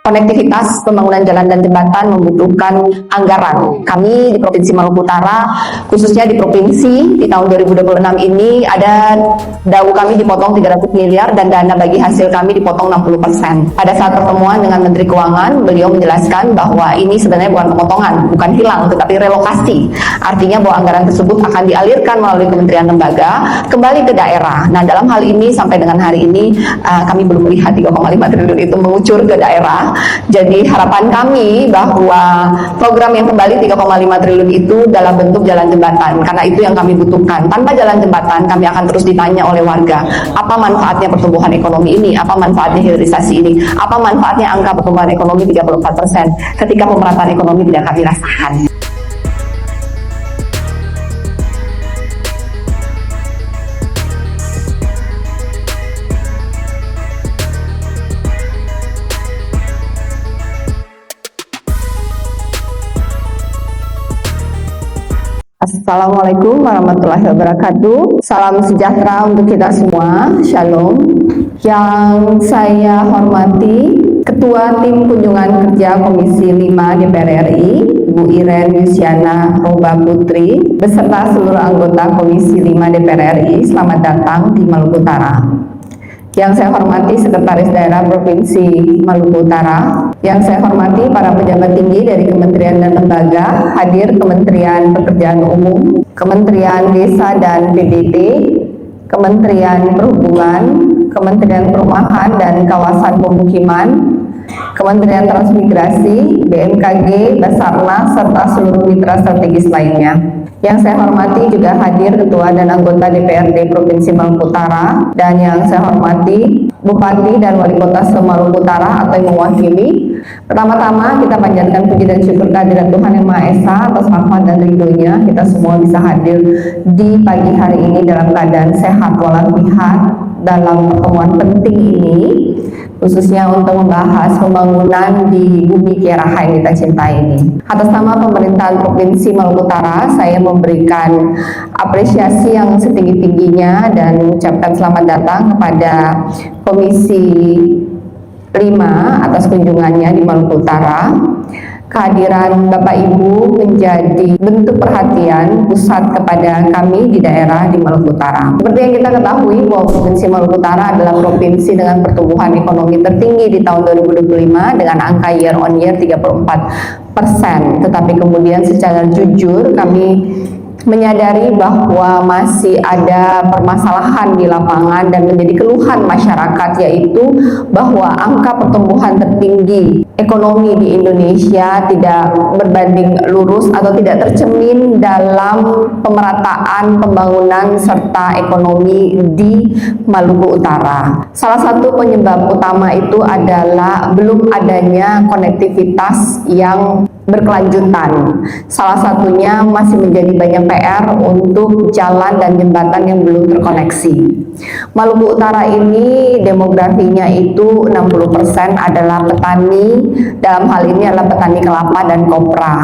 konektivitas pembangunan jalan dan jembatan membutuhkan anggaran. Kami di Provinsi Maluku Utara, khususnya di provinsi, di tahun 2026 ini ada DAU kami dipotong 300 miliar dan dana bagi hasil kami dipotong 60%. Pada saat pertemuan dengan Menteri Keuangan, beliau menjelaskan bahwa ini sebenarnya bukan pemotongan, bukan hilang, tetapi relokasi. Artinya bahwa anggaran tersebut akan dialirkan melalui kementerian lembaga kembali ke daerah. Nah, dalam hal ini sampai dengan hari ini kami belum melihat 3,5 triliun itu mengucur ke daerah. Jadi harapan kami bahwa program yang kembali 3,5 triliun itu dalam bentuk jalan jembatan, karena itu yang kami butuhkan. Tanpa jalan jembatan kami akan terus ditanya oleh warga, apa manfaatnya pertumbuhan ekonomi ini, apa manfaatnya hilirisasi ini, apa manfaatnya angka pertumbuhan ekonomi 34% ketika pemerataan ekonomi tidak kami rasakan. Assalamualaikum warahmatullahi wabarakatuh. Salam sejahtera untuk kita semua. Shalom. Yang saya hormati Ketua Tim Kunjungan Kerja Komisi 5 DPR RI, Bu Iren Yusiana Roba Putri, beserta seluruh anggota Komisi 5 DPR RI, selamat datang di Maluku Utara. Yang saya hormati Sekretaris Daerah Provinsi Maluku Utara, yang saya hormati para pejabat tinggi dari kementerian dan lembaga, hadir Kementerian Pekerjaan Umum, Kementerian Desa dan PDT, Kementerian Perhubungan, Kementerian Perumahan dan Kawasan Pemukiman, Kementerian Transmigrasi, BMKG, Basarnas, serta seluruh mitra strategis lainnya. Yang saya hormati juga hadir Ketua dan anggota DPRD Provinsi Maluku Utara, dan yang saya hormati Bupati dan Wali Kota se-Maluku Utara atau yang mewakili. Pertama-tama kita panjatkan puji dan syukur kehadirat Tuhan Yang Maha Esa atas rahmat dan ridho-Nya kita semua bisa hadir di pagi hari ini dalam keadaan sehat walafiat dalam pertemuan penting ini, khususnya untuk membahas pembangunan di bumi Kiaraha yang kita cintai ini. Atas nama pemerintahan Provinsi Maluku Utara, saya memberikan apresiasi yang setinggi-tingginya dan mengucapkan selamat datang kepada Komisi 5 atas kunjungannya di Maluku Utara. Kehadiran Bapak Ibu menjadi bentuk perhatian pusat kepada kami di daerah di Maluku Utara. Seperti yang kita ketahui bahwa Provinsi Maluku Utara adalah provinsi dengan pertumbuhan ekonomi tertinggi di tahun 2025 dengan angka year on year 34%. Tetapi kemudian secara jujur kami menyadari bahwa masih ada permasalahan di lapangan dan menjadi keluhan masyarakat, yaitu bahwa angka pertumbuhan tertinggi ekonomi di Indonesia tidak berbanding lurus atau tidak tercermin dalam pemerataan pembangunan serta ekonomi di Maluku Utara. Salah satu penyebab utama itu adalah belum adanya konektivitas yang berkelanjutan. Salah satunya masih menjadi banyak PR untuk jalan dan jembatan yang belum terkoneksi. Maluku Utara ini demografinya itu 60% adalah petani, dalam hal ini adalah petani kelapa dan kopra,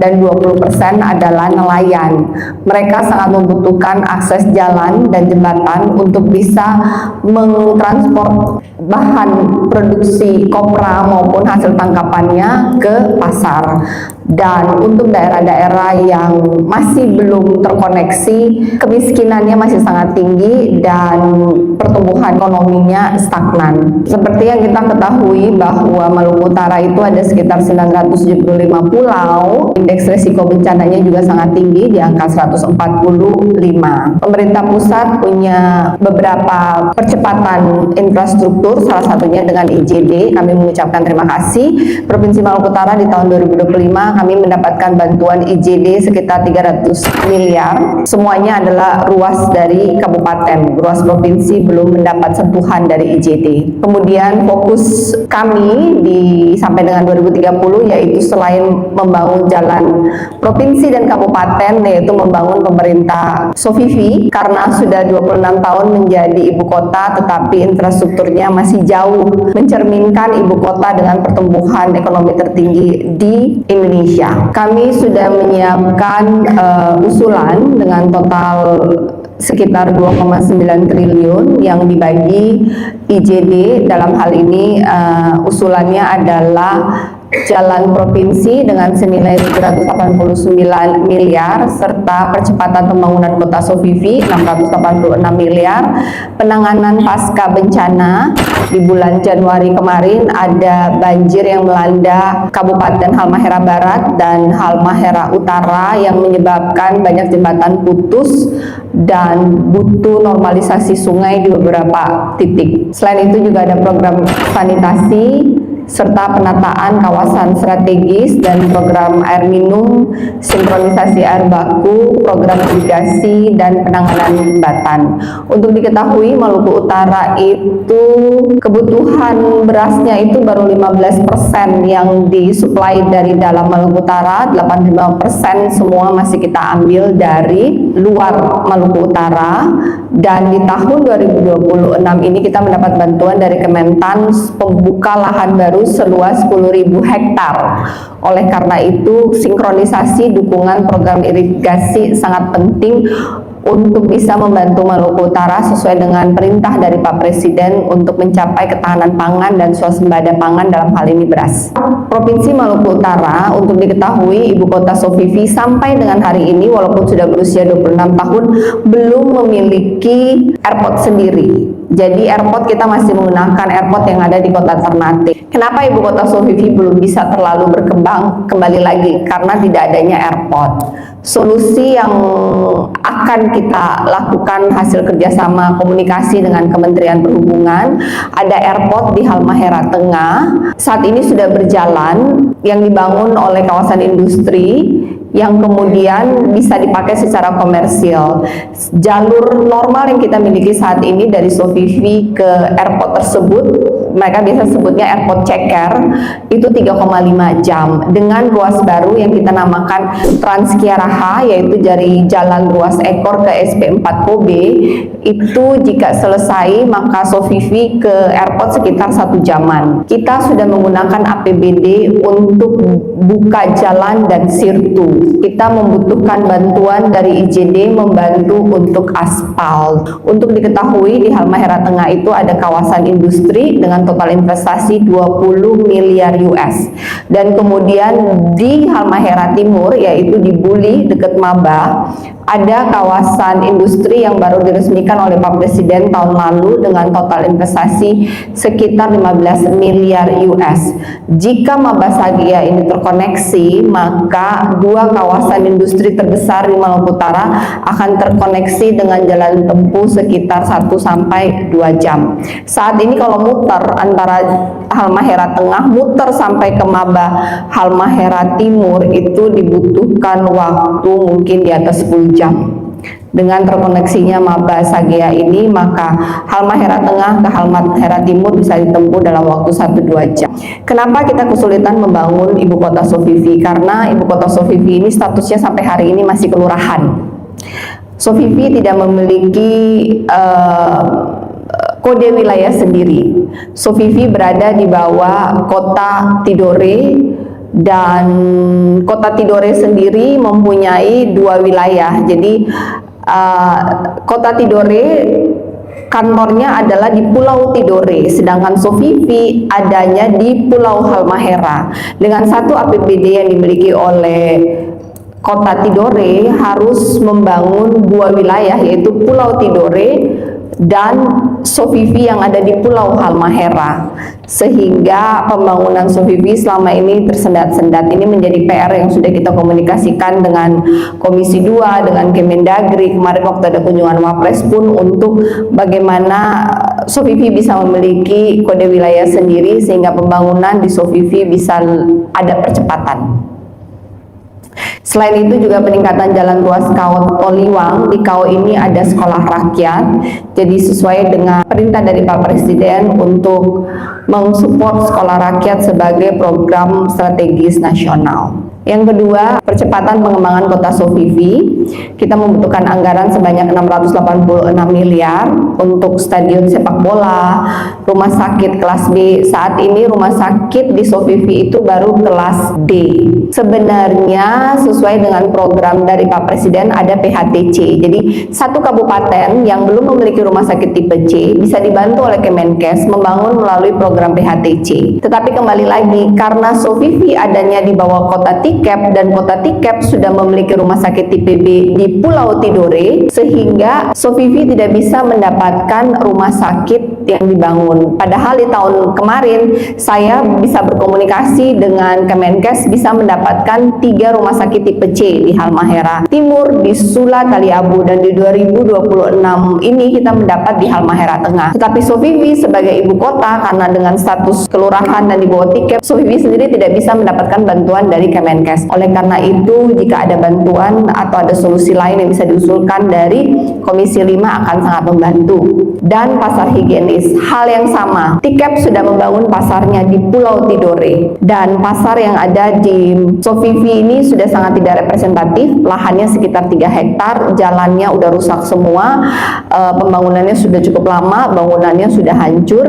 dan 20% adalah nelayan. Mereka sangat membutuhkan akses jalan dan jembatan untuk bisa mentransport bahan produksi kopra maupun hasil tangkapannya ke pasar. Dan untuk daerah-daerah yang masih belum terkoneksi, kemiskinannya masih sangat tinggi dan pertumbuhan ekonominya stagnan. Seperti yang kita ketahui bahwa Maluku Utara itu ada sekitar 975 pulau, indeks risiko bencananya juga sangat tinggi di angka 145. Pemerintah pusat punya beberapa percepatan infrastruktur, salah satunya dengan IJD. Kami mengucapkan terima kasih. Provinsi Maluku Utara di tahun 2025 kami mendapatkan bantuan IJD sekitar 300 miliar. Semuanya adalah ruas dari kabupaten, ruas provinsi belum mendapat sentuhan dari IJD. Kemudian fokus kami sampai dengan 2030 yaitu selain membangun jalan provinsi dan kabupaten, yaitu membangun pemerintah SOFIVI, karena sudah 26 tahun menjadi ibu kota tetapi infrastrukturnya masih jauh mencerminkan ibu kota dengan pertumbuhan ekonomi tertinggi di Indonesia. Kami sudah menyiapkan usulan dengan total sekitar 2,9 triliun yang dibagi IJD. Dalam hal ini usulannya adalah jalan provinsi dengan senilai 789 miliar serta percepatan pembangunan kota Sofifi 686 miliar. Penanganan pasca bencana di bulan Januari kemarin ada banjir yang melanda Kabupaten Halmahera Barat dan Halmahera Utara yang menyebabkan banyak jembatan putus dan butuh normalisasi sungai di beberapa titik. Selain itu juga ada program sanitasi serta penataan kawasan strategis dan program air minum, sinkronisasi air baku, program irigasi, dan penanganan jembatan. Untuk diketahui, Maluku Utara itu kebutuhan berasnya itu baru 15% yang disuplai dari dalam Maluku Utara, 85% semua masih kita ambil dari luar Maluku Utara. Dan di tahun 2026 ini kita mendapat bantuan dari Kementan pembuka lahan baru seluas 10.000 hektar. Oleh karena itu, sinkronisasi dukungan program irigasi sangat penting untuk bisa membantu Maluku Utara sesuai dengan perintah dari Pak Presiden untuk mencapai ketahanan pangan dan swasembada pangan, dalam hal ini beras. Provinsi Maluku Utara, untuk diketahui, ibu kota Sofifi sampai dengan hari ini walaupun sudah berusia 26 tahun belum memiliki airport sendiri. Jadi airport kita masih menggunakan airport yang ada di kota Ternate. Kenapa ibu kota Sofifi belum bisa terlalu berkembang? Kembali lagi, karena tidak adanya airport. Solusi yang akan kita lakukan hasil kerjasama komunikasi dengan Kementerian Perhubungan, ada airport di Halmahera Tengah. Saat ini sudah berjalan, yang dibangun oleh kawasan industri yang kemudian bisa dipakai secara komersial. Jalur normal yang kita miliki saat ini dari Sofifi ke airport tersebut, mereka biasa sebutnya airport ceker, itu 3,5 jam. Dengan ruas baru yang kita namakan Transkiaraha, yaitu dari Jalan Ruas Ekor ke SP4 Kobe, itu jika selesai maka Sofifi ke airport sekitar 1 jaman. Kita sudah menggunakan APBD untuk buka jalan dan sirtu. Kita membutuhkan bantuan dari IJD membantu untuk aspal. Untuk diketahui, di Halmahera Tengah itu ada kawasan industri dengan total investasi 20 miliar US. Dan kemudian di Halmahera Timur, yaitu di Buli dekat Maba, ada kawasan industri yang baru diresmikan oleh Pak Presiden tahun lalu dengan total investasi sekitar 15 miliar US. Jika Maba Sagia ini terkoneksi, maka dua kawasan industri terbesar di Maluku Utara akan terkoneksi dengan jalan tempuh sekitar 1 sampai 2 jam. Saat ini kalau muter antara Halmahera Tengah muter sampai ke Maba Halmahera Timur itu dibutuhkan waktu mungkin di atas 10 jam. Dengan terkoneksinya Maba Sagia ini, maka Halmahera Tengah ke Halmahera Timur bisa ditempuh dalam waktu 1-2 jam. Kenapa kita kesulitan membangun ibu kota Sofifi? Karena ibu kota Sofifi ini statusnya sampai hari ini masih kelurahan. Sofifi tidak memiliki kode wilayah sendiri. Sofifi berada di bawah kota Tidore, dan kota Tidore sendiri mempunyai 2 wilayah. Jadi kota Tidore kantornya adalah di Pulau Tidore, sedangkan Sofifi adanya di Pulau Halmahera. Dengan satu APBD yang dimiliki oleh kota Tidore harus membangun 2 wilayah, yaitu Pulau Tidore dan Sofifi yang ada di Pulau Halmahera, sehingga pembangunan Sofifi selama ini tersendat-sendat. Ini menjadi PR yang sudah kita komunikasikan dengan Komisi 2, dengan Kemendagri. Kemarin waktu ada kunjungan Wapres pun untuk bagaimana Sofifi bisa memiliki kode wilayah sendiri sehingga pembangunan di Sofifi bisa ada percepatan. Selain itu juga peningkatan jalan ruas KAO Toliwang. Di KAO ini ada sekolah rakyat, jadi sesuai dengan perintah dari Pak Presiden untuk mensupport sekolah rakyat sebagai program strategis nasional. Yang kedua, percepatan pengembangan kota Sofifi. Kita membutuhkan anggaran sebanyak 686 miliar untuk stadion sepak bola, rumah sakit kelas B. Saat ini rumah sakit di Sofifi itu baru kelas D. Sebenarnya sesuai dengan program dari Pak Presiden ada PHTC. Jadi satu kabupaten yang belum memiliki rumah sakit tipe C bisa dibantu oleh Kemenkes membangun melalui program PHTC. Tetapi kembali lagi, karena Sofifi adanya di bawah kota Tikep dan kota Tikep sudah memiliki rumah sakit tipe B di Pulau Tidore, sehingga Sofifi tidak bisa mendapatkan rumah sakit yang dibangun. Padahal di tahun kemarin saya bisa berkomunikasi dengan Kemenkes bisa mendapatkan 3 rumah sakit tipe C di Halmahera Timur, di Sula, Taliabu, dan di 2026 ini kita mendapat di Halmahera Tengah. Tetapi Sofifi sebagai ibu kota, karena dengan status kelurahan dan di bawah Tikep, Sofifi sendiri tidak bisa mendapatkan bantuan dari Kemenkes. Oleh karena itu, jika ada bantuan atau ada solusi lain yang bisa diusulkan dari Komisi 5 akan sangat membantu. Dan pasar higienis, hal yang sama. Tikep sudah membangun pasarnya di Pulau Tidore, dan pasar yang ada di Sofifi ini sudah sangat tidak representatif. Lahannya sekitar 3 hektar, jalannya udah rusak semua, pembangunannya sudah cukup lama, bangunannya sudah hancur.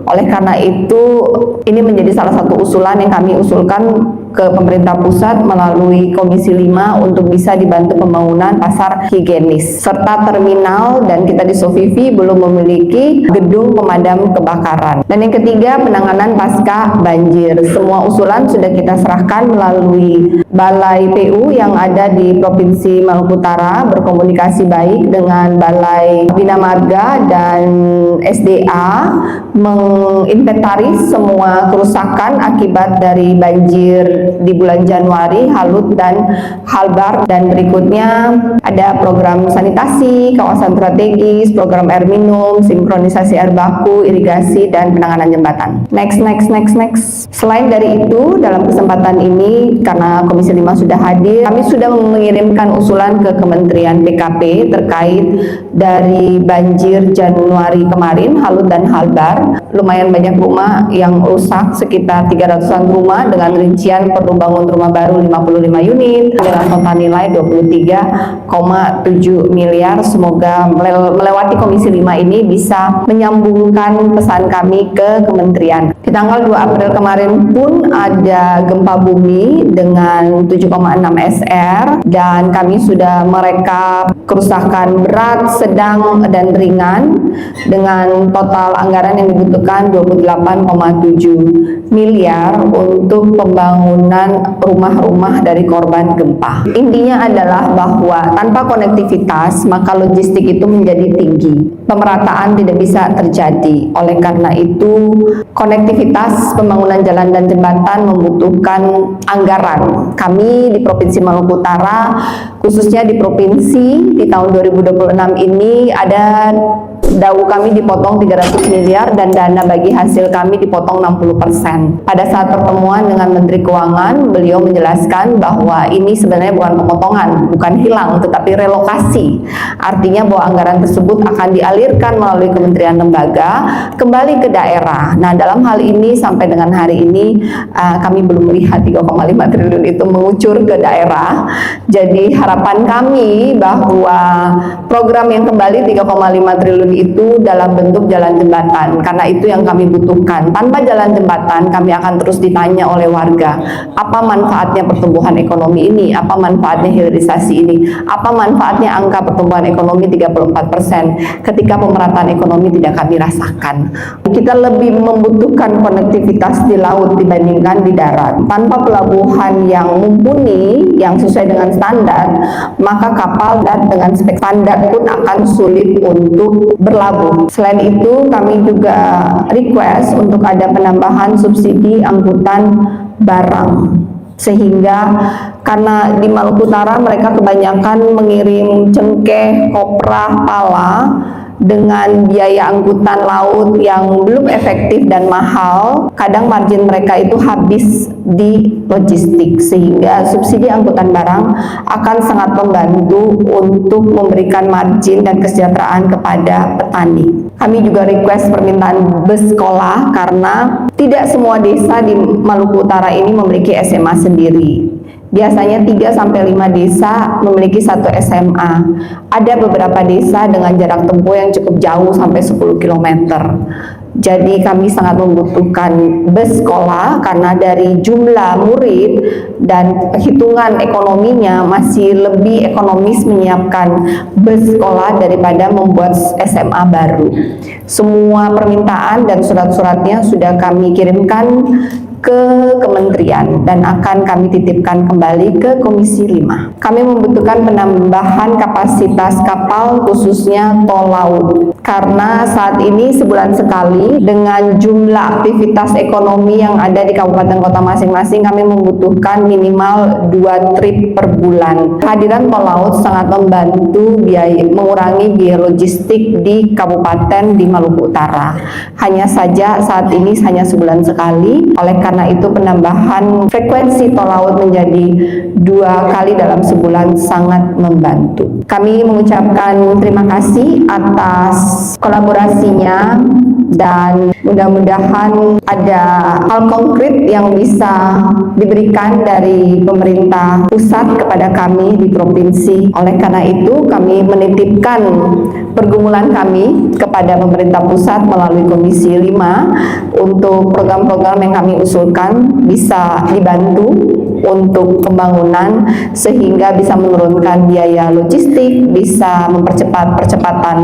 Oleh karena itu, ini menjadi salah satu usulan yang kami usulkan ke pemerintah pusat melalui Komisi 5 untuk bisa dibantu pembangunan pasar higienis serta terminal, dan kita di Sofifi belum memiliki gedung pemadam kebakaran. Dan yang ketiga, penanganan pasca banjir. Semua usulan sudah kita serahkan melalui Balai PU yang ada di Provinsi Maluku Utara, berkomunikasi baik dengan Balai Bina Marga dan SDA, menginventaris semua kerusakan akibat dari banjir di bulan Januari, Halut dan Halbar. Dan berikutnya ada program sanitasi, kawasan strategis, program air minum, sinkronisasi air baku, irigasi, dan penanganan jembatan. Next. Selain dari itu, dalam kesempatan ini karena Komisi 5 sudah hadir, kami sudah mengirimkan usulan ke Kementerian PKP terkait dari banjir Januari kemarin, Halut dan Halbar. Lumayan banyak rumah yang rusak, sekitar 300-an rumah, dengan rincian perlu bangun rumah baru 55 unit dengan total nilai 23,7 miliar. Semoga melewati Komisi 5 ini bisa menyambungkan pesan kami ke kementerian. Di tanggal 2 April kemarin pun ada gempa bumi dengan 7,6 SR, dan kami sudah merekap kerusakan berat, sedang, dan ringan dengan total anggaran yang dibutuhkan 28,7 miliar untuk pembangunan rumah-rumah dari korban gempa. Intinya adalah bahwa tanpa konektivitas maka logistik itu menjadi tinggi. Pemerataan tidak bisa terjadi. Oleh karena itu, konektivitas pembangunan jalan dan jembatan membutuhkan anggaran. Kami di Provinsi Maluku Utara, khususnya di provinsi di tahun 2026 ini ada DAU kami dipotong 300 miliar dan dana bagi hasil kami dipotong 60%. Pada saat pertemuan dengan Menteri Keuangan, beliau menjelaskan bahwa ini sebenarnya bukan pemotongan, bukan hilang, tetapi relokasi. Artinya bahwa anggaran tersebut akan dialirkan melalui kementerian lembaga kembali ke daerah. Nah, dalam hal ini sampai dengan hari ini kami belum melihat 3,5 triliun itu mengucur ke daerah. Jadi harapan kami bahwa program yang kembali 3,5 triliun itu dalam bentuk jalan jembatan, karena itu yang kami butuhkan. Tanpa jalan jembatan kami akan terus ditanya oleh warga, apa manfaatnya pertumbuhan ekonomi ini, apa manfaatnya hilirisasi ini, apa manfaatnya angka pertumbuhan ekonomi 34% ketika pemerataan ekonomi tidak kami rasakan. Kita lebih membutuhkan konektivitas di laut dibandingkan di darat. Tanpa pelabuhan yang mumpuni, yang sesuai dengan standar, maka kapal dan dengan spek standar pun akan sulit untuk berlabuh. Selain itu, kami juga request untuk ada penambahan subsidi angkutan barang, sehingga karena di Maluku Utara mereka kebanyakan mengirim cengkeh, kopra, pala dengan biaya angkutan laut yang belum efektif dan mahal. Kadang margin mereka itu habis di logistik, sehingga subsidi angkutan barang akan sangat membantu untuk memberikan margin dan kesejahteraan kepada petani. Kami juga request permintaan bus sekolah karena tidak semua desa di Maluku Utara ini memiliki SMA sendiri. Biasanya 3 sampai 5 desa memiliki satu SMA. Ada beberapa desa dengan jarak tempuh yang cukup jauh sampai 10 km. Jadi kami sangat membutuhkan bus sekolah karena dari jumlah murid dan hitungan ekonominya masih lebih ekonomis menyiapkan bus sekolah daripada membuat SMA baru. Semua permintaan dan surat-suratnya sudah kami kirimkan ke kementerian dan akan kami titipkan kembali ke Komisi 5. Kami membutuhkan penambahan kapasitas kapal khususnya tol laut karena saat ini sebulan sekali dengan jumlah aktivitas ekonomi yang ada di kabupaten kota masing-masing kami membutuhkan minimal 2 trip per bulan. Kehadiran tol laut sangat membantu mengurangi biaya logistik di kabupaten di Maluku Utara. Hanya saja saat ini hanya sebulan sekali, oleh karena itu penambahan frekuensi tol laut menjadi 2 kali dalam sebulan sangat membantu. Kami mengucapkan terima kasih atas kolaborasinya dan mudah-mudahan ada hal konkret yang bisa diberikan dari pemerintah pusat kepada kami di provinsi. Oleh karena itu kami menitipkan pergumulan kami kepada pemerintah pusat melalui Komisi 5 untuk program-program yang kami usulkan bisa dibantu untuk pembangunan sehingga bisa menurunkan biaya logistik, bisa mempercepat percepatan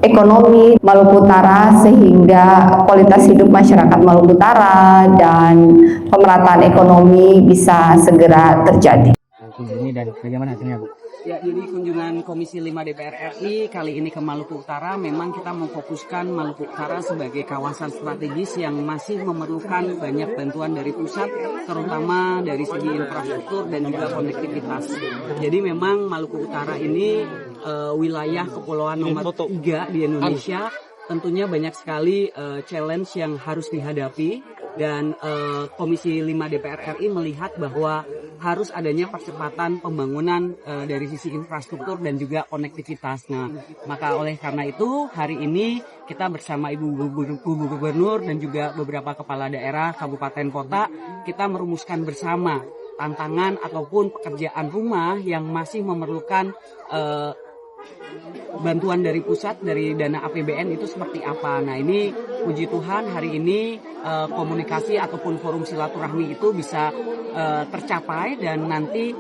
ekonomi Maluku Utara sehingga kualitas hidup masyarakat Maluku Utara dan pemerataan ekonomi bisa segera terjadi. Ini dan bagaimana hasilnya, Bu? Ya, jadi kunjungan Komisi 5 DPR RI kali ini ke Maluku Utara memang kita memfokuskan Maluku Utara sebagai kawasan strategis yang masih memerlukan banyak bantuan dari pusat, terutama dari segi infrastruktur dan juga konektivitas. Jadi memang Maluku Utara ini wilayah kepulauan nomor 3 di Indonesia. Tentunya banyak sekali challenge yang harus dihadapi dan Komisi 5 DPR RI melihat bahwa harus adanya percepatan pembangunan dari sisi infrastruktur dan juga konektivitas. Nah, maka oleh karena itu hari ini kita bersama Ibu Gubernur dan juga beberapa kepala daerah, kabupaten, kota, kita merumuskan bersama tantangan ataupun pekerjaan rumah yang masih memerlukan bantuan dari pusat, dari dana APBN itu seperti apa. Nah, ini puji Tuhan hari ini komunikasi ataupun forum silaturahmi itu bisa tercapai dan nanti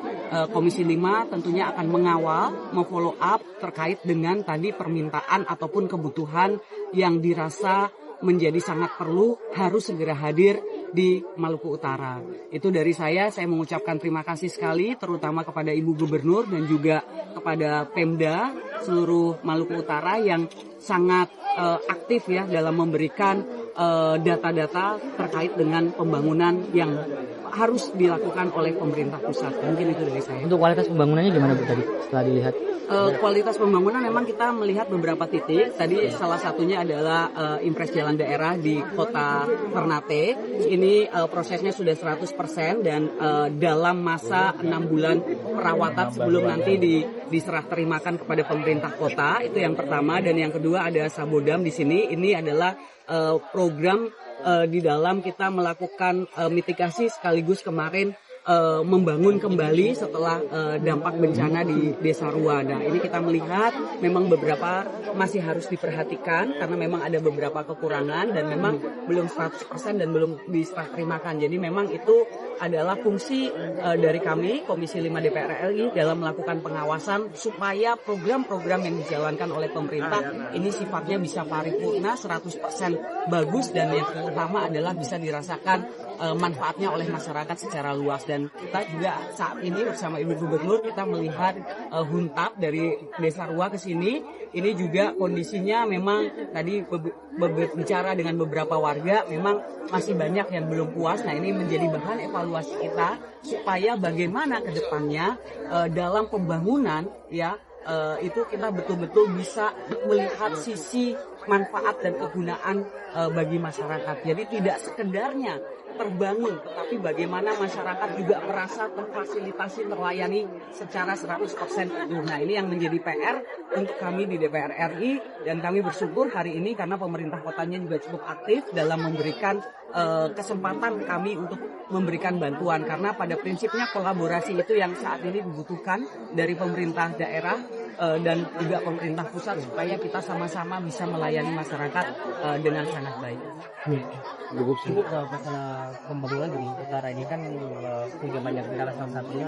Komisi 5 tentunya akan mengawal, memfollow up terkait dengan tadi permintaan ataupun kebutuhan yang dirasa menjadi sangat perlu harus segera hadir di Maluku Utara. Itu dari saya mengucapkan terima kasih sekali terutama kepada Ibu Gubernur dan juga kepada Pemda seluruh Maluku Utara yang sangat aktif ya dalam memberikan data-data terkait dengan pembangunan yang harus dilakukan oleh pemerintah pusat. Mungkin itu dari saya. Untuk kualitas pembangunannya gimana, Bu, tadi setelah dilihat? Kualitas pembangunan memang kita melihat beberapa titik. Tadi salah satunya adalah impres jalan daerah di Kota Ternate. Ini prosesnya sudah 100% dan dalam masa 6 bulan perawatan sebelum nanti diserah terimakan kepada pemerintah kota. Itu yang pertama, dan yang kedua ada Sabodam di sini. Ini adalah program di dalam kita melakukan mitigasi sekaligus kemarin membangun kembali setelah dampak bencana di Desa Rua. Nah, ini kita melihat memang beberapa masih harus diperhatikan karena memang ada beberapa kekurangan dan memang belum 100% dan belum diserah terimakan. Jadi memang itu adalah fungsi dari kami Komisi 5 DPR RI dalam melakukan pengawasan supaya program-program yang dijalankan oleh pemerintah ini sifatnya bisa paripurna 100% bagus dan yang pertama adalah bisa dirasakan manfaatnya oleh masyarakat secara luas. Dan kita juga saat ini bersama Ibu Gubernur kita melihat huntap dari Desa Rua ke sini. Ini juga kondisinya memang tadi berbicara dengan beberapa warga memang masih banyak yang belum puas. Nah, ini menjadi bahan evaluasi kita supaya bagaimana ke depannya dalam pembangunan ya itu kita betul-betul bisa melihat sisi manfaat dan kegunaan bagi masyarakat. Jadi tidak sekedarnya terbangun, tetapi bagaimana masyarakat juga merasa terfasilitasi, terlayani secara 100% penuh. Nah, ini yang menjadi PR untuk kami di DPR RI, dan kami bersyukur hari ini karena pemerintah kotanya juga cukup aktif dalam memberikan kesempatan kami untuk memberikan bantuan, karena pada prinsipnya kolaborasi itu yang saat ini dibutuhkan dari pemerintah daerah dan juga pemerintah pusat supaya kita sama-sama bisa melayani masyarakat dengan sangat baik. Ibu, masalah pembangunan di utara ini kan punya banyak kendala, salah satunya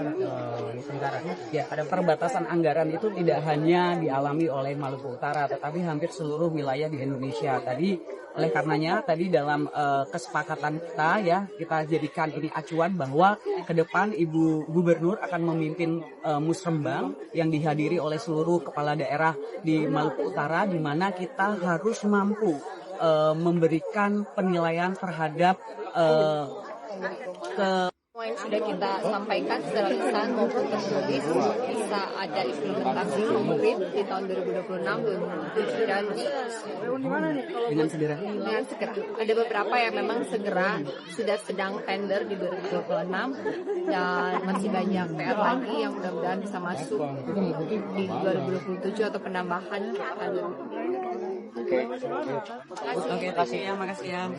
Nusantara. Ya, ada perbatasan anggaran itu tidak hanya dialami oleh Maluku Utara, tetapi hampir seluruh wilayah di Indonesia. Oleh karenanya tadi dalam kesepakatan kita ya, kita jadikan ini acuan bahwa ke depan Ibu Gubernur akan memimpin musrembang yang dihadiri oleh seluruh kepala daerah di Maluku Utara, di mana kita harus mampu memberikan penilaian terhadap Semua yang sudah kita sampaikan secara lisan maupun tertulis bisa ada implementasi konkret di tahun 2026, 2027 dan dengan segera. dengan segera. Ada beberapa yang memang segera sudah sedang tender di 2026 dan masih banyak PR lagi yang mudah-mudahan bisa masuk di 2027 atau penambahan. Oke, makasih ya.